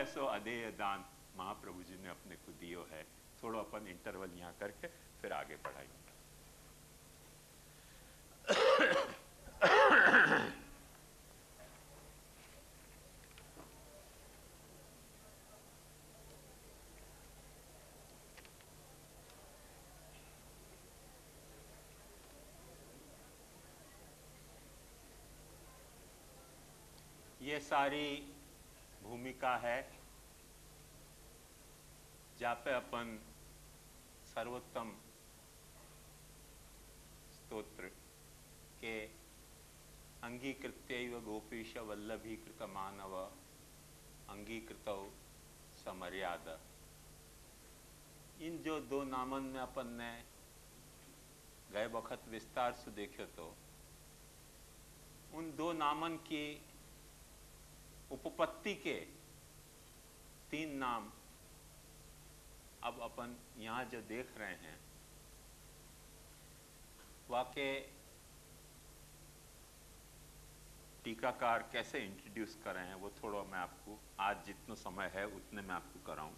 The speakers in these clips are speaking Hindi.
सो अदेय दान महाप्रभु जी ने अपने को दियो है। थोड़ा अपन इंटरवल यहाँ करके फिर आगे बढ़ाएंगे। ये सारी भूमिका है जहाँ पे अपन सर्वोत्तम स्तोत्र के अंगीकृत्यैव गोपीश वल्लभीकृत मानव अंगीकृतौ समर्याद, इन जो दो नामन में अपन ने गए वक्त विस्तार से देखे तो उन दो नामन की उपपत्ति के तीन नाम अब अपन यहाँ जो देख रहे हैं वाके टीकाकार कैसे इंट्रोड्यूस कर रहे हैं वो थोड़ा मैं आपको आज जितना समय है उतने मैं आपको कराऊं।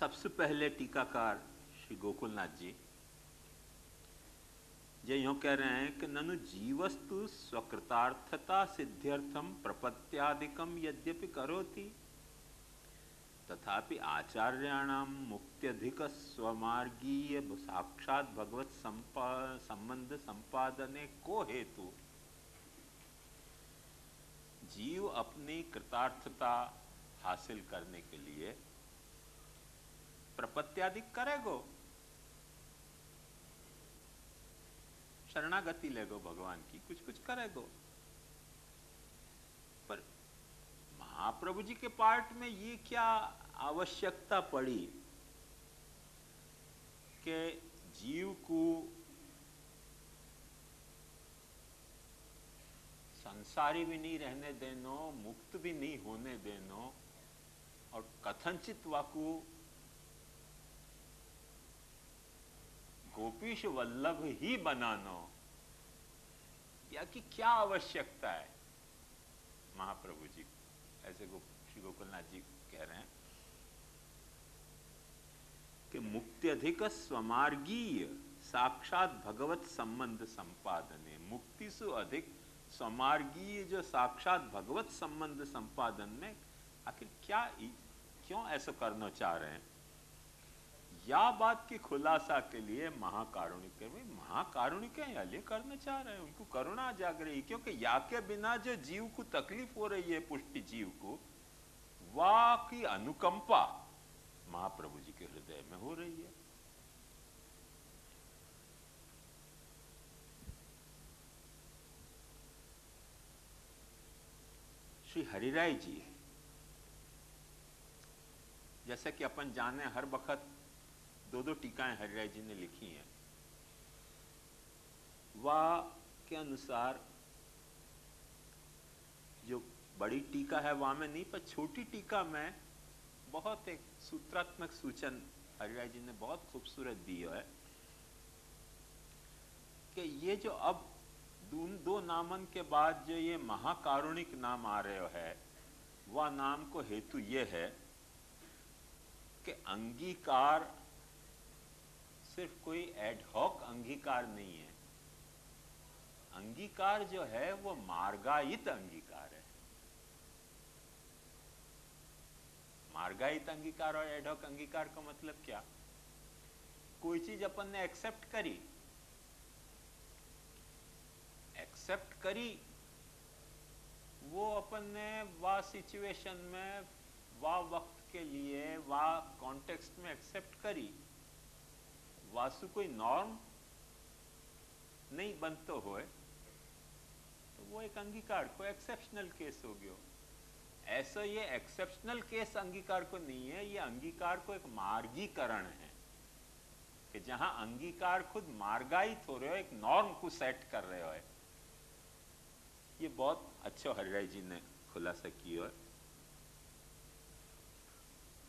सबसे पहले टीकाकार श्री गोकुलनाथ जी ये यूं कह रहे हैं कि ननु जीवस्तु स्वकृतार्थता सिद्ध्यर्थम प्रपत्यादिकम यद्यपि करोति तथापि आचार्याणाम मुक्त्यधिक स्वमार्गीय साक्षात भगवत संबंध संपादने को हेतु जीव अपनी कृतार्थता हासिल करने के लिए प्रपत्यादिक करेगो, शरणागति लेगो भगवान की, कुछ कुछ करेगो। पर महाप्रभु जी के पार्ट में ये क्या आवश्यकता पड़ी कि जीव को संसारी भी नहीं रहने देनो, मुक्त भी नहीं होने देनो और कथनचित वाकु गोपीश वल्लभ ही बनानो, या कि क्या आवश्यकता है महाप्रभु जी? ऐसे श्री गोकुलनाथ जी कह रहे हैं कि मुक्त्यधिक स्वमार्गीय साक्षात भगवत संबंध संपादने, मुक्ति से अधिक स्वमार्गीय जो साक्षात भगवत संबंध संपादन में आखिर क्या, क्यों ऐसा करना चाह रहे हैं? या बात की खुलासा के लिए महाकारुणिक महाकारुणिक ये करना चाह रहे हैं, उनको करुणा जाग रही, क्योंकि या के बिना जो जीव को तकलीफ हो रही है, पुष्टि जीव को, वाह की अनुकंपा महाप्रभु जी के हृदय में हो रही है। श्री हरिराय जी, जैसे कि अपन जाने हर वक्त दो दो टीकाएं हरिराय जी ने लिखी हैं, वह के अनुसार जो बड़ी टीका है वहां में नहीं, पर छोटी टीका में बहुत एक सूत्रात्मक सूचन हरिराय जी ने बहुत खूबसूरत दी है कि ये जो अब दो नामन के बाद जो ये महाकारुणिक नाम आ रहे है, वह नाम को हेतु ये है कि अंगीकार सिर्फ कोई एडहॉक अंगीकार नहीं है। अंगीकार जो है वो मार्गायित अंगीकार है। मार्गायित अंगीकार और एडहॉक अंगीकार का मतलब क्या? कोई चीज अपन ने एक्सेप्ट करी, वो अपन ने वाह सिचुएशन में, वाह वक्त के लिए, वाह कॉन्टेक्स्ट में एक्सेप्ट करी, वासु कोई नॉर्म नहीं बनते हुए तो वो एक अंगीकार को एक्सेप्शनल केस हो गयो। ऐसा ये एक्सेप्शनल केस अंगीकार को नहीं है, ये अंगीकार को एक मार्गीकरण है कि जहां अंगीकार खुद मार्गायित हो रहे हो, एक नॉर्म को सेट कर रहे हो। ये बहुत अच्छा हरिराय जी ने खुलासा किया है।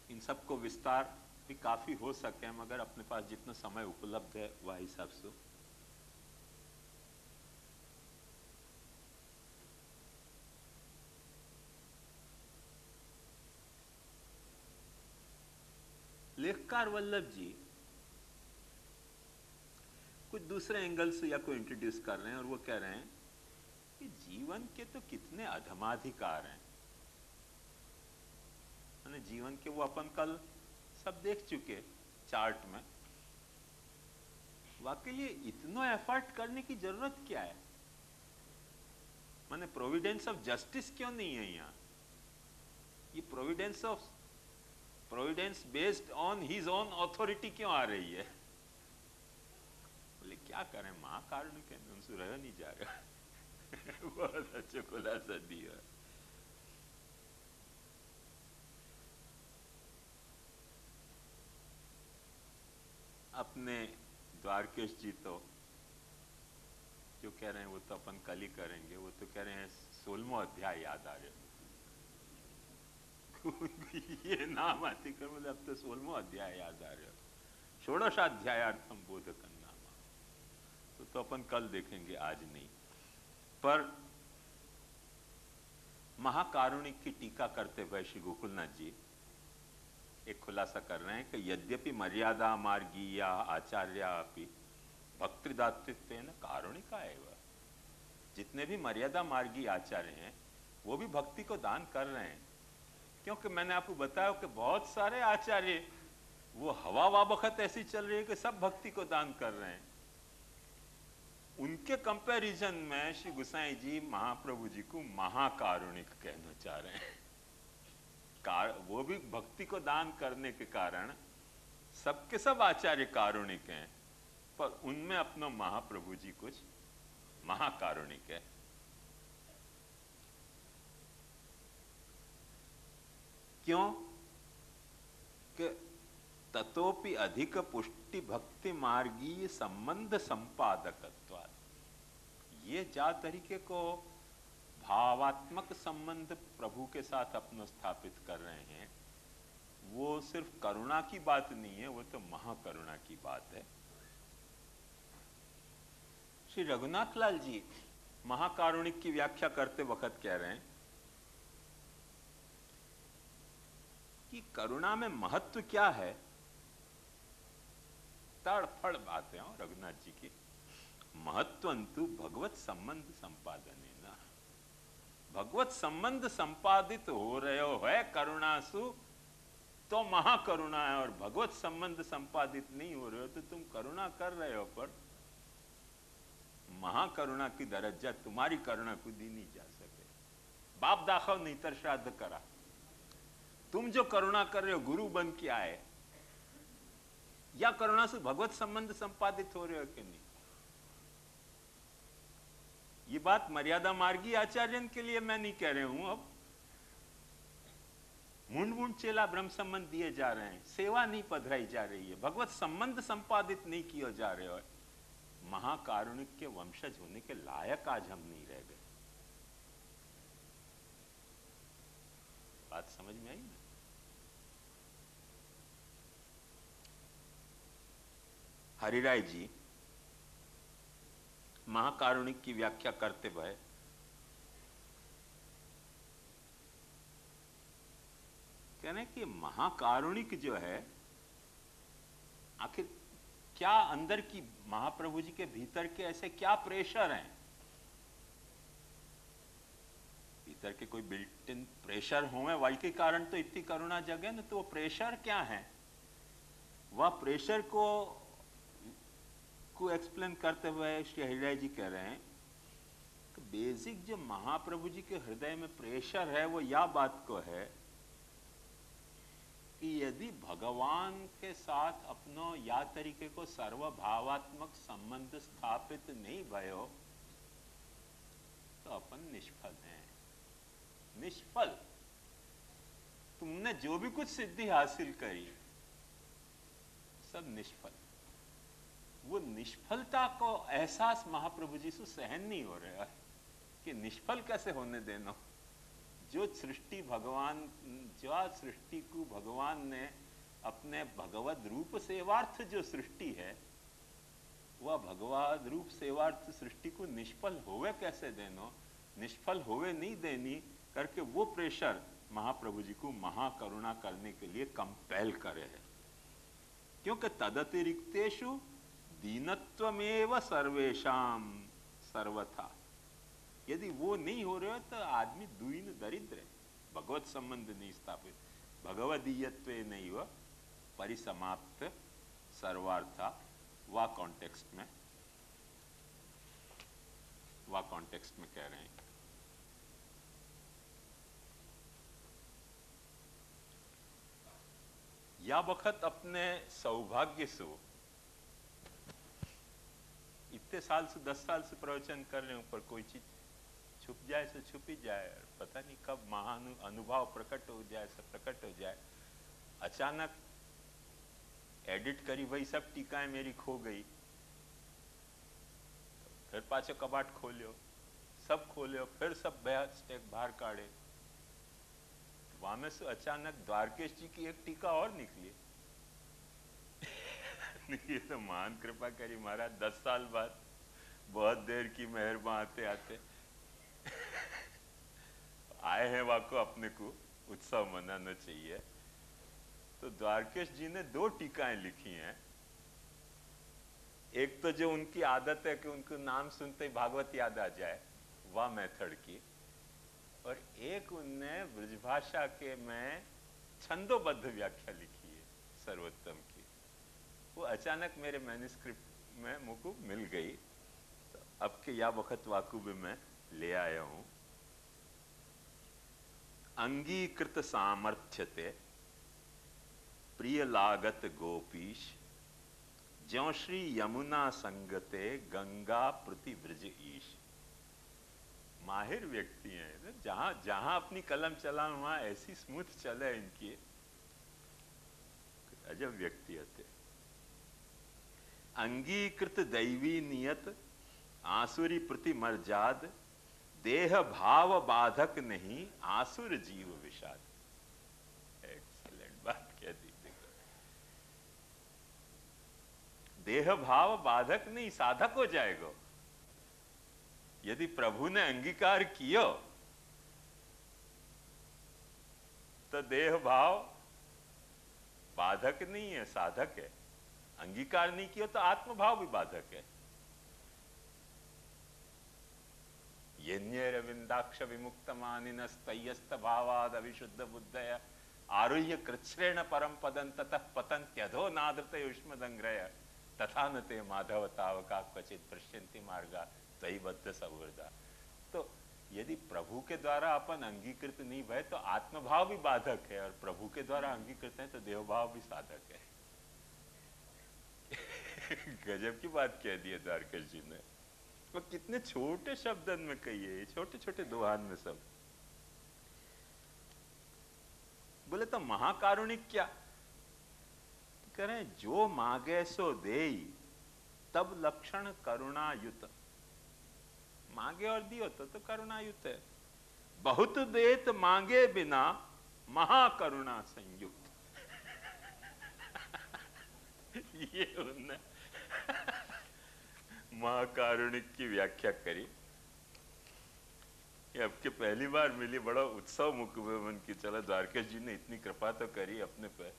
इन सबको विस्तार भी काफी हो सके, मगर अपने पास जितना समय उपलब्ध है वह हिसाब से। लेखकार वल्लभ जी कुछ दूसरे एंगल से या को इंट्रोड्यूस कर रहे हैं और वो कह रहे हैं कि जीवन के तो कितने अधमाधिकार हैं, जीवन के वो अपन कल सब देख चुके चार्ट में। वाकई ये इतना एफर्ट करने की जरूरत क्या है? माने प्रोविडेंस ऑफ जस्टिस क्यों नहीं है यहाँ? ये Providence based on his own authority क्यों आ रही है? बोले क्या करें, महाकारुण के उनसे रह नहीं जा रहा। बहुत अच्छा खुलासा दिया। अपने द्वारकेश जी तो जो कह रहे हैं वो तो अपन कल ही करेंगे, वो तो कह रहे हैं 16वां अध्याय याद आ रहे। ये नाम आती कर बोले अब तो 16वां अध्याय याद आ रहे, षोडशाध्यायार्थम बोधकन नामा। तो अपन कल देखेंगे, आज नहीं। पर महाकारुणिक की टीका करते हुए श्री गोकुलनाथ जी एक खुलासा कर रहे हैं कि यद्यपि मर्यादा मार्गीया आचार्या अपि भक्तिदातृत्व न कारुणिका एवं, जितने भी मर्यादा मार्गी आचार्य हैं वो भी भक्ति को दान कर रहे हैं। क्योंकि मैंने आपको बताया कि बहुत सारे आचार्य वो हवा वाबखत ऐसी चल रही है कि सब भक्ति को दान कर रहे हैं। उनके कंपैरिजन में श्री गोसाई जी महाप्रभु जी को महाकारुणिक कहना चाह रहे हैं। वो भी भक्ति को दान करने के कारण सबके सब आचार्य कारुणिक हैं, पर उनमें अपना महाप्रभु जी कुछ महाकारुणिक है। क्यों कि ततोपि अधिक पुष्टि भक्ति मार्गीय संबंध संपादकत्वात्, ये जा तरीके को भावात्मक संबंध प्रभु के साथ अपना स्थापित कर रहे हैं, वो सिर्फ करुणा की बात नहीं है, वो तो महाकरुणा की बात है। श्री रघुनाथ लाल जी महाकारुणिक की व्याख्या करते वक्त कह रहे हैं कि करुणा में महत्व क्या है। तड़फड़ बातें हो रघुनाथ जी की। महत्वंतु भगवत संबंध संपादन, भगवत संबंध संपादित हो रहे हो है करुणासु तो महाकरुणा है, और भगवत संबंध संपादित नहीं हो रहे हो तो तुम करुणा कर रहे हो, पर महाकरुणा की दरज्जा तुम्हारी करुणा को दी नहीं जा सके। बाप दाखव नहीं तर श्राद्ध करा। तुम जो करुणा कर रहे हो गुरु बन के आए, या करुणा से भगवत संबंध संपादित हो रहे हो कि नहीं? ये बात मर्यादा मार्गी आचार्यन के लिए मैं नहीं कह रही हूं। अब मुंड मुंड चेला ब्रह्म संबंध दिए जा रहे हैं, सेवा नहीं पधराई जा रही है, भगवत संबंध संपादित नहीं किए जा रहे हो। महाकारुणिक के वंशज होने के लायक आज हम नहीं रह गए। बात समझ में आई ना? हरिराय जी महाकारुणिक की व्याख्या करते हुए कहने कि महाकारुणिक जो है आखिर क्या अंदर की महाप्रभु जी के भीतर के ऐसे क्या प्रेशर हैं? भीतर के कोई बिल्ट इन प्रेशर होंगे, वाई के कारण तो इतनी करुणा जगे ना। तो वो प्रेशर क्या है? वह प्रेशर को एक्सप्लेन करते हुए श्री हरिराय जी कह रहे हैं कि बेसिक जो महाप्रभु जी के हृदय में प्रेशर है वो या बात को है कि यदि भगवान के साथ अपनो या तरीके को सर्वभावात्मक संबंध स्थापित नहीं भयो तो अपन निष्फल हैं। निष्फल। तुमने जो भी कुछ सिद्धि हासिल करी सब निष्फल। वो निष्फलता को एहसास महाप्रभु जी से सहन नहीं हो रहा है कि निष्फल कैसे होने देना। जो सृष्टि भगवान, जो सृष्टि को भगवान ने अपने भगवद रूप सेवार्थ जो सृष्टि है, वह भगवद रूप सेवार्थ सृष्टि को निष्फल होवे कैसे देनो, निष्फल होवे नहीं देनी करके वो प्रेशर महाप्रभु जी को महाकरुणा करने के लिए कंपेल करे है। क्योंकि तदतिरिक्तेषु दीनत्वमेव सर्वेषाम सर्वथा। यदि वो नहीं हो रहे हो तो आदमी दीन दरिद्र है, भगवत संबंध नहीं स्थापित, भगवदीयत्वे नहीं हुआ परिसमाप्त सर्वार्था। वा कॉन्टेक्स्ट में कह रहे हैं। या वक्त अपने सौभाग्य से इतने साल से 10 साल से प्रवचन कर रहे हूं, पर कोई चीज छुप जाए तो छुप ही जाए, पता नहीं कब महान अनुभव प्रकट हो जाए, सब प्रकट हो जाए। अचानक एडिट करी वही सब टीकाएं मेरी खो गई, फिर पाछो कबाट खोलियो, सब खोलियो, फिर सब स्टेक बाहर काढ़े, वहां में से अचानक द्वारकेश जी की एक टीका और निकली। ये तो महान कृपा करी महाराज, 10 साल बाद, बहुत देर की मेहरबान आते आते आए हैं वाको, अपने को उत्सव मनाना चाहिए। तो द्वारकेश जी ने 2 टीकाएं लिखी हैं। एक तो जो उनकी आदत है कि उनको नाम सुनते ही भागवत याद आ जाए, वह मेथड की, और एक उनने ब्रजभाषा के में छंदोबद्ध व्याख्या लिखी है सर्वोत्तम की। वो अचानक मेरे मैन्युस्क्रिप्ट में मुझको मिल गई, तो अब के या वक्त वाकुब में ले आया हूं। अंगीकृत सामर्थ्यते प्रिय लागत गोपीश, ज्यों श्री यमुना संगते गंगा प्रति ब्रज ईश। माहिर व्यक्ति हैं, जहां जहां अपनी कलम चलाऊं वहां ऐसी स्मूथ चले इनकी, अजब व्यक्ति होते। अंगीकृत दैवी नियत आसुरी प्रति मर्जाद, देह भाव बाधक नहीं आसुर जीव विषाद। एक्सीलेंट बात कह दी। देह भाव बाधक नहीं, साधक हो जाएगा। यदि प्रभु ने अंगीकार किया तो देह भाव बाधक नहीं है, साधक है। अंगीकार नहीं किया तो आत्मभाव भी बाधक है। यन्यरविंदाक्ष विमुक्त मानिनस्तयस्त भावाद अविशुद्ध बुद्धय, आरुह्य कृच्छ्रेण परम पदं ततः पतन्त्यधो नादृत युष्मदंग्रय, तथा न ते माधव तावका क्वचित पश्यन्ति मार्गा तही बद्ध सौहृदा। तो यदि प्रभु के द्वारा अपन अंगीकृत नहीं भय तो आत्मभाव भी बाधक है, और प्रभु के द्वारा अंगीकृत है तो देवभाव भी साधक है। गजब की बात कह दी है द्वारकेश जी ने। वो कितने छोटे शब्दन में कही है, छोटे छोटे दोहान में सब। बोले तो महाकारुणिक क्या करें, जो मांगे सो देई तब लक्षण करुणायुत। मांगे और दियो तो करुणायुत है। बहुत देत मांगे बिना महाकरुणा संयुक्त। ये उन्होंने महाकारुणिक की व्याख्या करी। ये अब के पहली बार मिली, बड़ा उत्सव मुख में मन की, चला द्वारकेश जी ने इतनी कृपा तो करी अपने पे।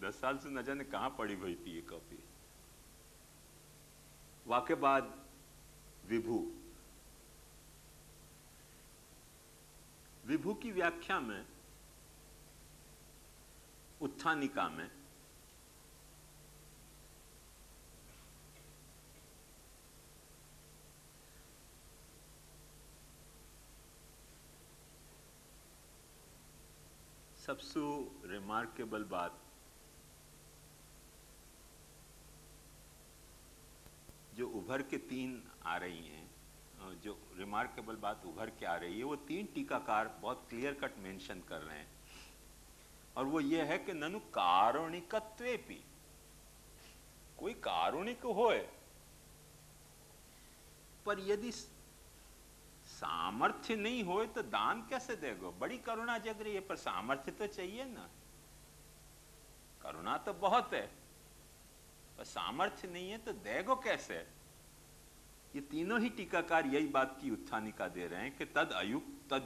10 साल से न जाने कहां पड़ी हुई थी ये कॉपी। वाके बाद विभू, विभू की व्याख्या में उत्थानिका में सबसे रिमार्केबल बात जो उभर के 3 आ रही हैं, जो रिमार्केबल बात उभर के आ रही है, वो 3 टीकाकार बहुत क्लियर कट मेंशन कर रहे हैं। और वो ये है कि ननु कारुणिकत्वेपि, कोई कारुणिक होए पर यदि सामर्थ्य नहीं होए तो दान कैसे देगो। बड़ी करुणा जग रही है पर सामर्थ्य तो चाहिए ना। करुणा तो बहुत है पर सामर्थ्य नहीं है तो देगो कैसे। ये तीनों ही टीकाकार यही बात की उत्थानिका दे रहे हैं कि तद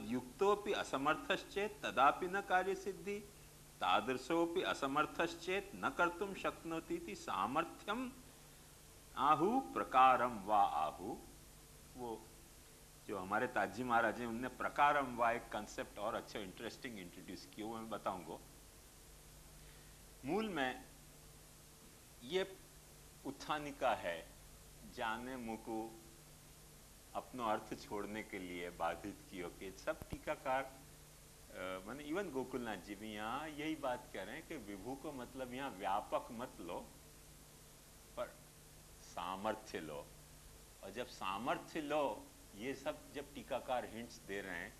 युक्तोपि असमर्थश्चेत तदापि न कार्य सिद्धि, तादृशोपि असमर्थश्चेत न कर्तुम शक्नोति इति सामर्थ्यम आहु प्रकारम वा आहु। वो जो हमारे ताजी महाराज हैं उनने प्रकारम वा एक कंसेप्ट और अच्छा इंटरेस्टिंग इंट्रोड्यूस किया, वो मैं बताऊंगा। मूल में ये उत्थानिका है, जाने मुकु अपनो अर्थ छोड़ने के लिए बाधित कियो के सब टीकाकार माने इवन गोकुलनाथ जी भी यहाँ यही बात कह रहे हैं कि विभू को मतलब यहाँ व्यापक मत लो पर सामर्थ्य लो। और जब सामर्थ्य लो, ये सब जब टीकाकार हिंट्स दे रहे हैं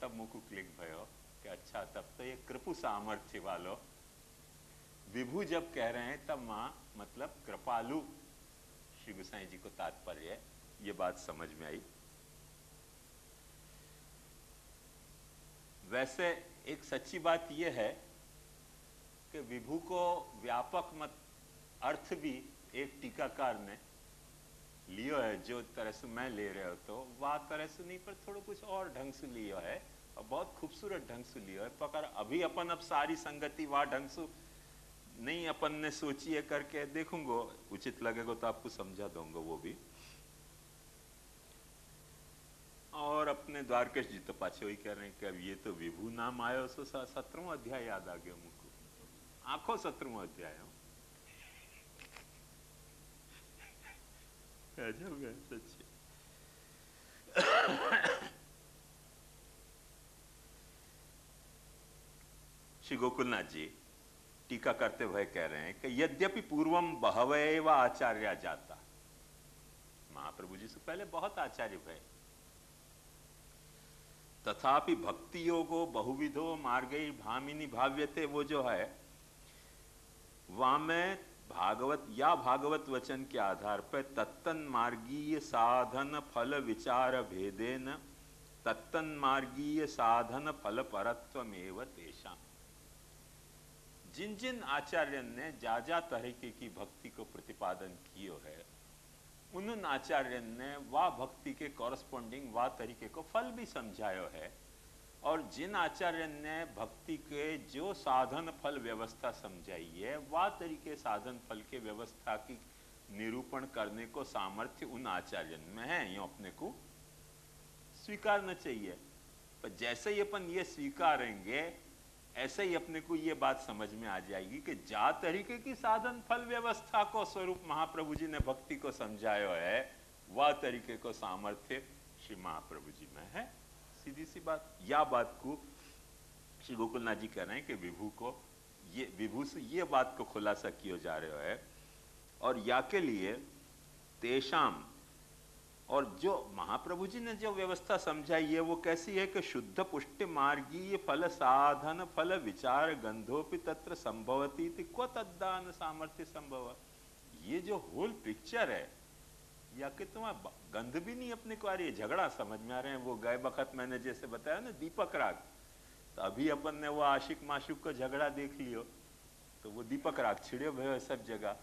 तब मुझको क्लिक भयो कि अच्छा तब तो ये कृपु सामर्थ्य वालो। विभू जब कह रहे हैं तब माँ मतलब कृपालु श्री गोसाई जी को तात्पर्य है, ये बात समझ में आई। वैसे एक सच्ची बात यह है कि विभू को व्यापक मत अर्थ भी एक टीकाकार ने लियो है, जो तरह से मैं ले रहे हो तो वह तरह से नहीं पर थोड़ा कुछ और ढंग से लियो है और बहुत खूबसूरत ढंग से लियो है। पकड़ अभी अपन अब सारी संगति वह ढंग से नहीं अपन ने सोची है करके देखूंगा, उचित लगेगा तो आपको समझा दूंगा वो भी। और अपने द्वारकेश जी तो पाछे वही कह रहे हैं कि अब ये तो विभू नाम आयो सो 17वां अध्याय याद आ गया मुझको, आंखों 17वां अध्याय गजब है सच्ची। श्री गोकुलनाथ जी टीका करते हुए कह रहे हैं कि यद्यपि पूर्वम बहवैव आचार्य जाता, महाप्रभु जी से पहले बहुत आचार्य भय, तथापि भक्ति योगो बहुविधो मार्गै भामिनी भाव्यते, वो जो है वहां में भागवत या भागवत वचन के आधार पर तत्तन मार्गीय साधन फल विचार भेदेन तत्तन मार्गीय साधन फल परत्वमेव तेषां। जिन जिन आचार्य ने जा जा तरीके की भक्ति को प्रतिपादन कियो है, उन आचार्य ने वह भक्ति के कॉरस्पॉन्डिंग वह तरीके को फल भी समझायो है। और जिन आचार्य ने भक्ति के जो साधन फल व्यवस्था समझाई है, वह तरीके साधन फल के व्यवस्था की निरूपण करने को सामर्थ्य उन आचार्य में है, ये अपने को स्वीकारना चाहिए। पर जैसे ही अपन ये स्वीकारेंगे ऐसे ही अपने को ये बात समझ में आ जाएगी कि जा तरीके की साधन फल व्यवस्था को स्वरूप महाप्रभु जी ने भक्ति को समझायो है, वह तरीके को सामर्थ्य श्री महाप्रभु जी में है। सीधी सी बात। या बात को श्री गोकुलनाथ जी कह रहे हैं कि विभू को ये विभू से ये बात को खुलासा किया जा रहा है। और या के लिए तेषाम, और जो महाप्रभु जी ने जो व्यवस्था समझाई है वो कैसी है कि शुद्ध पुष्टि मार्गीय फल साधन फल विचार गंधोपि तत्र संभवती क्व तद्दान सामर्थ्य संभव। ये जो होल पिक्चर है, या कि तुम्हें गंध भी नहीं अपने को आ रही है, झगड़ा समझ में आ रहे हैं। वो गए वक्त मैंने जैसे बताया ना दीपक राग, तो अभी अपन ने वो आशिक माशुक को झगड़ा देख लियो तो वो दीपक राग छिड़े हुए सब जगह।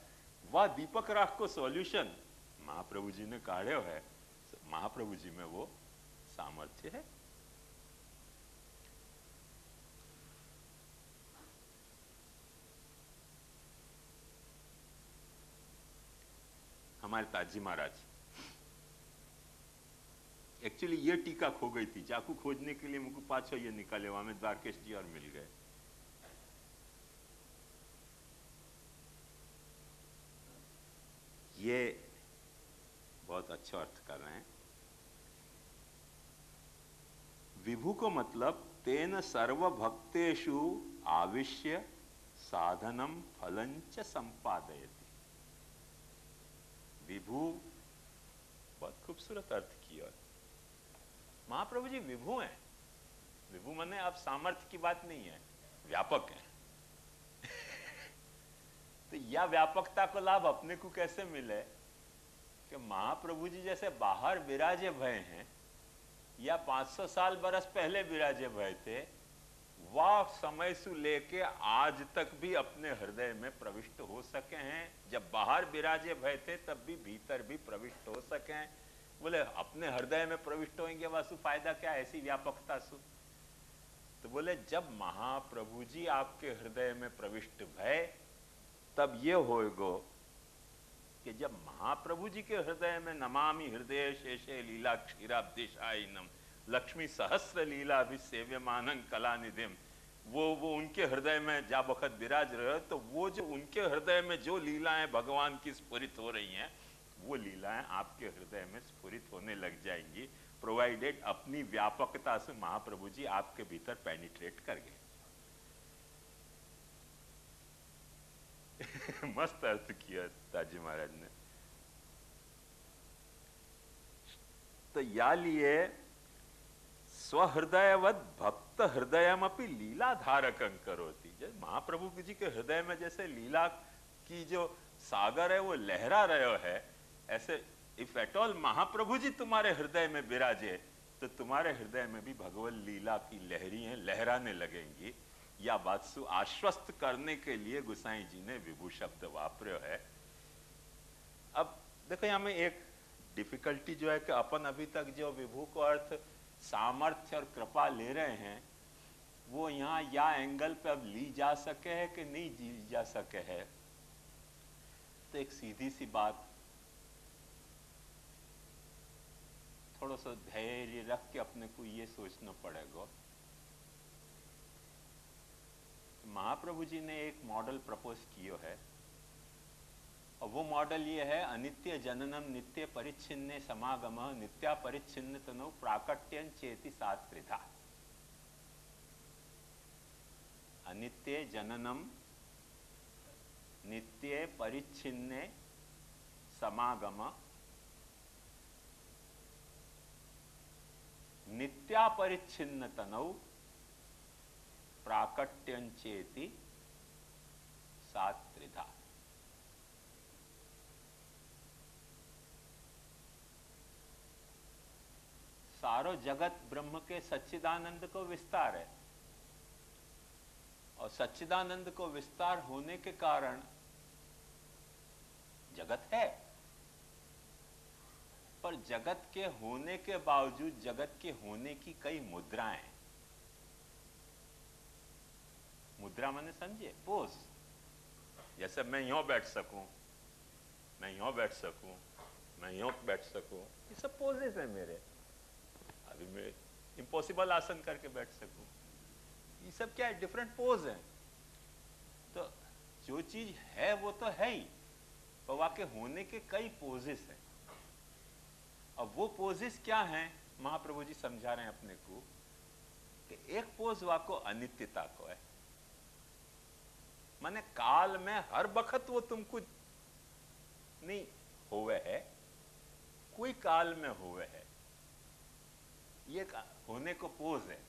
वह दीपक राग को सॉल्यूशन महाप्रभु जी ने काढ़े है, महाप्रभु जी में वो सामर्थ्य है। हमारे ताजी महाराज एक्चुअली ये टीका खो गई थी, जाकू खोजने के लिए मुझको पाछो ये निकाले, वहां में द्वारकेश जी और मिल गए। ये बहुत अच्छा अर्थ कर रहे हैं। विभू को मतलब तेन सर्व भक्तेषु आविश्य साधनम फलंच संपादयति। विभू बहुत खूबसूरत अर्थ किया। महाप्रभु जी विभू हैं। विभू माने आप सामर्थ्य की बात नहीं है, व्यापक है। तो यह व्यापकता को लाभ अपने को कैसे मिले कि महाप्रभु जी जैसे बाहर विराजे भय हैं या 500 साल बरस पहले विराजे भय थे, वह समय से लेके आज तक भी अपने हृदय में प्रविष्ट हो सके हैं। जब बाहर विराजे भय थे तब भी भीतर भी प्रविष्ट हो सके हैं। बोले अपने हृदय में प्रविष्ट होंगे वासु फायदा क्या, ऐसी व्यापकता सु। तो तो बोले जब महाप्रभु जी आपके हृदय में प्रविष्ट भय तब ये होएगो कि जब महाप्रभु जी के हृदय में नमामि हृदय शेषे लीला क्षीराब्दिशायिनम लक्ष्मी सहस्र लीला भी सेव्यमानं कलानिधिम, वो उनके हृदय में जा बखत विराज रहे हो, तो वो जो उनके हृदय में जो लीलाएं भगवान की स्फुरित हो रही हैं वो लीलाएं आपके हृदय में स्फुरित होने लग जाएंगी, प्रोवाइडेड अपनी व्यापकता से महाप्रभु जी आपके भीतर पेनिट्रेट कर गए। मस्त अर्थ किया ताजी महाराज ने। तो या लिए स्वहृदयवत भक्त हृदयमपि लीला धारकं करोति, जब महाप्रभु जी के हृदय में जैसे लीला की जो सागर है वो लहरा रहे है, ऐसे if at all Mahaprabhu ji तुम्हारे हृदय में विराजे तो तुम्हारे हृदय में भी भगवत लीला की लहरियां लहराने लगेंगी। या बात सु आश्वस्त करने के लिए गुसाई जी ने विभू शब्द वापरे है। अब देखो यहां में एक डिफिकल्टी जो है कि अपन अभी तक जो विभू को अर्थ सामर्थ्य और कृपा ले रहे हैं वो यहाँ या एंगल पे अब ली जा सके है कि नहीं ली जा सके है। तो एक सीधी सी बात, थोड़ा सा धैर्य रख के अपने को ये सोचना पड़ेगा। महाप्रभु जी ने एक मॉडल प्रपोज किया है और वो मॉडल ये है अनित्य जननम नित्य परिच्छिन्ने समागम नित्या परिच्छिन्न तनो प्राकट्यं चेति सात्रिधा। अनित्य जननम नित्य परिच्छिन्ने समागम नित्या परिच्छिन्न तनौ प्राकट्यं चेति सात्रिधा। सारो जगत ब्रह्म के सच्चिदानंद को विस्तार है और सच्चिदानंद को विस्तार होने के कारण जगत है, पर जगत के होने के बावजूद जगत के होने की कई मुद्राएं, मुद्रा माने समझे पोज, जैसे मैं यूं बैठ सकूं, मैं यूं बैठ सकूं, मैं यूं बैठ सकूं, ये सब पोजेस हैं मेरे। अभी मैं इम्पॉसिबल आसन करके बैठ सकूं, ये सब क्या है, डिफरेंट पोज हैं। तो जो चीज है वो तो है ही, पर वाके होने के कई पोजेस हैं। अब वो पोजेस क्या हैं, महाप्रभु जी समझा रहे हैं अपने को कि एक पोज वाको अनित्यता को है, माने काल में हर बखत वो तुमको नहीं होवे है, कोई काल में होवे है, ये होने को पोज है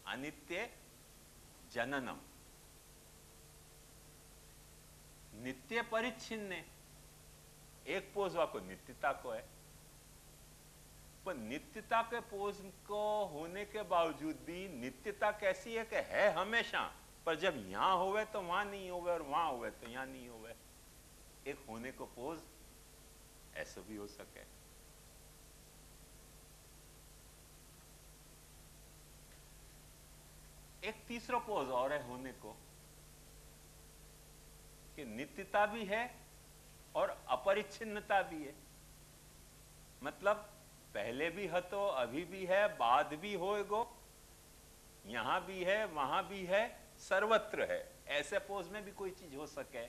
अनित्य जननम। नित्य परिच्छिन्न एक पोज वाको नित्यता को है, पर नित्यता के पोज को होने के बावजूद भी नित्यता कैसी है कि है हमेशा, पर जब यहां होवे तो वहां नहीं होवे और वहां होवे तो यहां नहीं होवे। एक होने को पोज ऐसा भी हो सके। एक तीसरा पोज और है होने को कि नित्यता भी है और अपरिच्छिन्नता भी है, मतलब पहले भी है तो अभी भी है, बाद भी होएगो, यहां भी है वहां भी है, सर्वत्र है। ऐसे पोज में भी कोई चीज हो सके।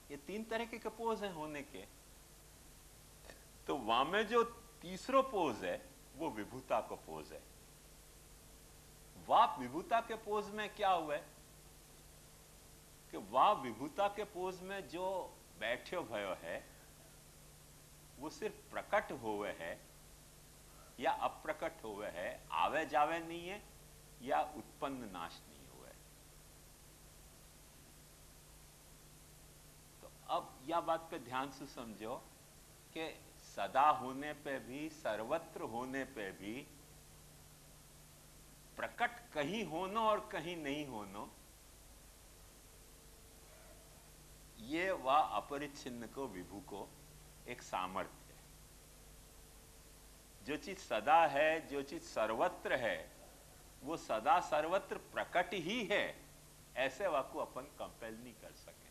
ये तीन तरह के पोज हैं होने के। तो वहां में जो तीसरो पोज है वो विभूता को पोज है। वाह विभूता के पोज में क्या हुआ है कि वाह विभूता के पोज में जो बैठो भयो है वो सिर्फ प्रकट होवे है या अप्रकट होवे है, आवे जावे नहीं है या उत्पन्न नाश नहीं हुआ है। तो अब यह बात पे ध्यान से समझो कि सदा होने पे भी, सर्वत्र होने पे भी, प्रकट कहीं होना और कहीं नहीं होना, ये वह अपरिच्छिन्न को विभू को एक सामर्थ्य है। जो चीज सदा है, जो चीज सर्वत्र है, वो सदा सर्वत्र प्रकट ही है, ऐसे वाक्य अपन कंपेल नहीं कर सके।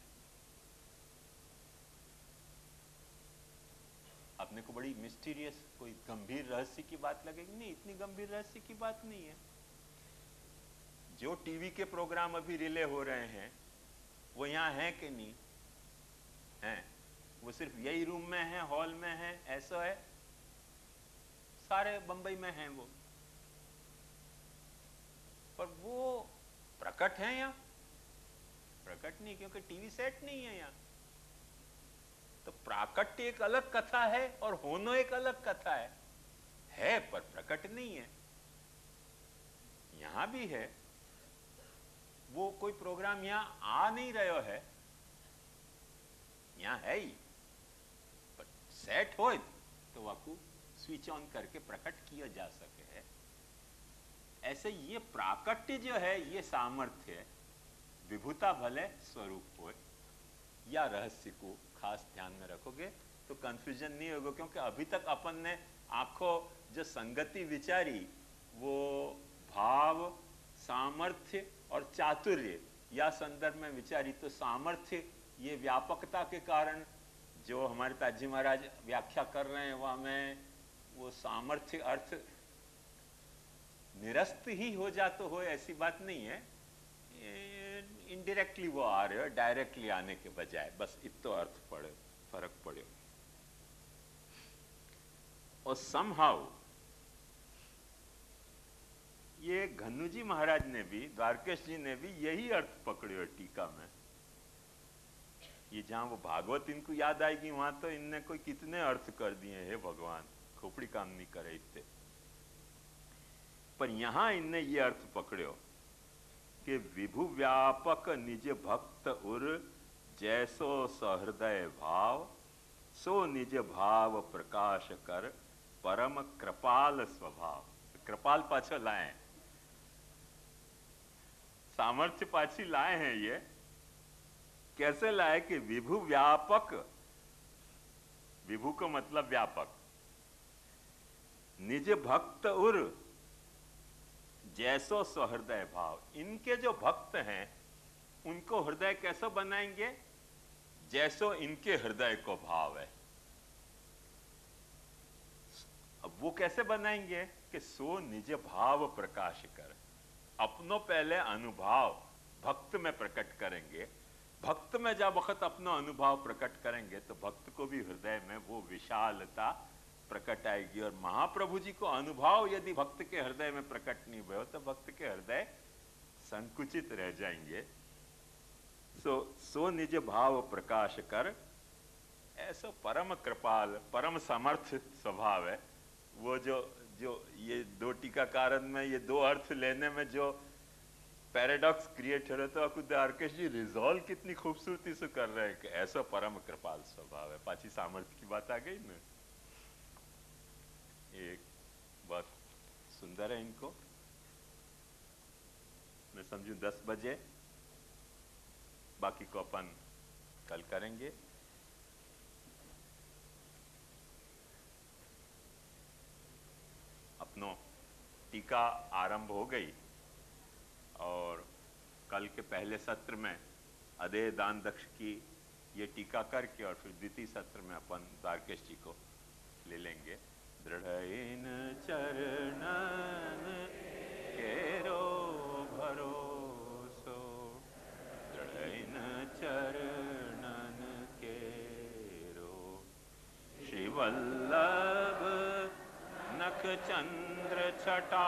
अपने को बड़ी मिस्टीरियस, कोई गंभीर रहस्य की बात लगेगी, नहीं, इतनी गंभीर रहस्य की बात नहीं है। जो टीवी के प्रोग्राम अभी रिले हो रहे हैं वो यहां हैं कि नहीं हैं? वो सिर्फ यही रूम में है, हॉल में है, ऐसा है? सारे बंबई में हैं वो, पर वो प्रकट है यहाँ? प्रकट नहीं, क्योंकि टीवी सेट नहीं है यहाँ। तो प्राकट्य एक अलग कथा है और होनो एक अलग कथा है पर प्रकट नहीं है। यहां भी है, वो कोई प्रोग्राम यहां आ नहीं रहा है, यहां है ही, पर सेट हो तो वाकू स्विच ऑन करके प्रकट किया जा सके है। ऐसे ये प्राकट्य जो है ये सामर्थ्य है, विभुता भले स्वरूप हो या रहस्य को खास ध्यान में रखोगे तो कंफ्यूजन नहीं होगा। क्योंकि अभी तक अपन ने आंखों जो संगति विचारी वो भाव, सामर्थ्य और चातुर्य या संदर्भ में विचारी। तो सामर्थ्य ये व्यापकता के कारण जो हमारे ताजी महाराज व्याख्या कर रहे हैं वह हमें वो सामर्थ्य अर्थ निरस्त ही हो जाते हो ऐसी बात नहीं है, इनडायरेक्टली वो आ रहे हो, डायरेक्टली आने के बजाय बस इतना अर्थ पड़े, फर्क पड़े। और समहाउ ये घन्नू जी महाराज ने भी, द्वारकेश जी ने भी यही अर्थ पकड़े हो टीका में। ये जहां वो भागवत इनको याद आएगी वहां तो इनने कोई कितने अर्थ कर दिए हैं भगवान, खोपड़ी काम नहीं करे इतने। पर यहां इनने ये अर्थ पकड़े हो कि विभु व्यापक निज भक्त उर जैसो सहृदय भाव, सो निज भाव प्रकाश कर परम कृपाल स्वभाव। कृपाल पाछो लाए, सामर्थ्य पाछी लाए हैं। ये कैसे लाए कि विभु व्यापक, विभु को मतलब व्यापक, निज भक्त उर जैसो सहृदय भाव। इनके जो भक्त हैं उनको हृदय कैसे बनाएंगे? जैसो इनके हृदय को भाव है। अब वो कैसे बनाएंगे कि सो निज भाव प्रकाश कर, अपनो पहले अनुभव भक्त में प्रकट करेंगे। भक्त में जब वक्त अपना अनुभव प्रकट करेंगे तो भक्त को भी हृदय में वो विशालता प्रकट आएगी। और महाप्रभु जी को अनुभव यदि भक्त के हृदय में प्रकट नहीं हुए तो भक्त के हृदय संकुचित रह जाएंगे। सो निज भाव प्रकाश कर, ऐसा परम कृपाल, परम समर्थ स्वभाव है। वो जो ये दो टीकाकारन में ये दो अर्थ लेने में जो पैराडॉक्स क्रिएट हो रहा था, तो द्वारकेश जी रिजॉल्व कितनी खूबसूरती से कर रहे हैं कि ऐसा परम कृपाल स्वभाव है। पाची सामर्थ्य की बात आ गई ना, एक बहुत सुंदर है। इनको मैं समझू 10 बजे, बाकी को अपन कल करेंगे। अपनो टीका आरंभ हो गई और कल के पहले सत्र में अदेय दान दक्ष की ये टीका करके और फिर द्वितीय सत्र में अपन द्वारकेश जी को ले लेंगे। दृढ़इन चरणन केरो भरोसो, दृढ़इन चरणन केरो, श्री वल्लभ नख चंद्र छटा